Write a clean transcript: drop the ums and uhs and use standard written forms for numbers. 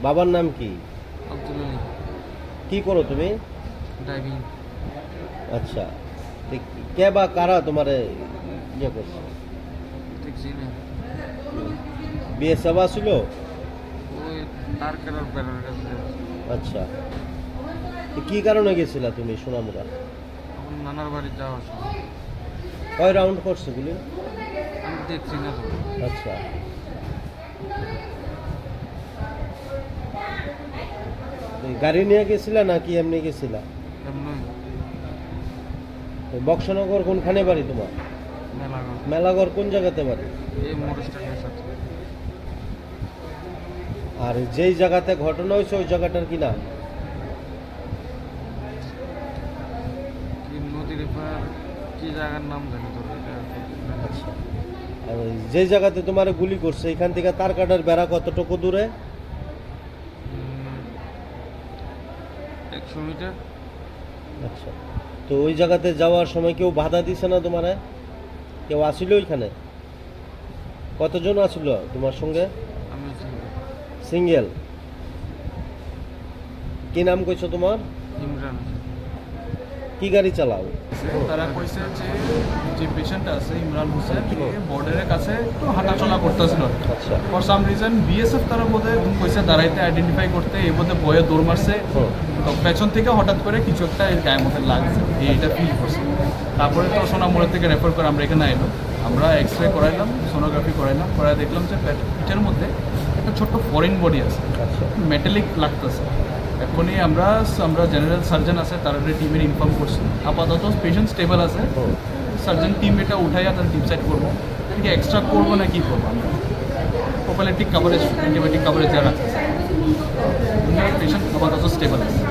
বাবার নাম কি? আব্দুল আলী। কি করো তুমি? ড্রাইভিং। আচ্ছা, কে বা কারা তোমারে ইয়ে করছে? দেখছি না, বিয়ে সাবা ছিল? ওই তার কারোর বেড়ার কাছে। আচ্ছা, কি কারণে গেছিলা তুমি সোনামুড়া? এখন নানার বাড়ি যাওয়ার সময়। কয় রাউন্ড করছে গুলি? আমি দেখছি না তো। আচ্ছা, গাড়ি নিয়ে গেছিলা নাকি এমনি গেছিলা? এমনি বক্সনগর কোনখানে বাড়ি তোমার? মেলাঘর। মেলাঘর কোন জায়গাতে বাড়ি? এই মোটর স্ট্যান্ডের সাথে। আর যেই জায়গাতে ঘটনা হয়েছে ওই জায়গাটার কি নাম? কি নদীর এপার কি জায়গার নাম জানি তোর? আচ্ছা, আর যে জায়গাতে তোমার গুলি করছে এখান থেকে তার কাটার বেড়া কতটুকু দূরে? 100 মিটার। আচ্ছা, তো ওই জায়গাতে যাওয়ার সময় কেউ বাধা দিছে না তোমারে? কেউ আসিল ওইখানে? কতজন আসিল তোমার সঙ্গে? আমি সিঙ্গেল? কি নাম কইছো তোমার? ইমরান। কি গাড়ি চালাও? তারা কইছে যে পেশেন্ট আছে ইমরান হোসেন বর্ডারের কাছে একটু হাঁটাচলা করতেছিল। আচ্ছা, ফর সাম রিজন বিএসএফ তারা বোধহয় কইছে দাঁড়াইতে আইডেন্টিফাই করতে, এই বোধহয় বয়ে দৌড় মারছে। তো পেছন থেকে হঠাৎ করে কিছু একটা এর গায়ের মধ্যে লাগছে, এইটা ফিল করছে। তারপরে তো সোনামুড়া থেকে রেফার করে আমরা এখানে আইলাম, আমরা এক্স রে করাইলাম, সোনোগ্রাফি করাইলাম, করাই দেখলাম যে পিঠের মধ্যে একটা ছোট্ট ফরেন বডি আছে, আচ্ছা, মেটালিক লাগতেছে। এখনই আমরা জেনারেল সার্জন আছে তার টিমের ইনফর্ম করছি, আপাতত পেশেন্ট স্টেবল আছে। সার্জন টিম এটা উঠাইয়া তার ডিসাইড করবো ঠিক এক্সট্রা করবো না কি করবো। আমরা প্রোফাইলেটিক কাভারেজ, অ্যান্টিবায়োটিক কাভারেজ যা রাখতেছে, পেশেন্ট আপাতত স্টেবল আছে।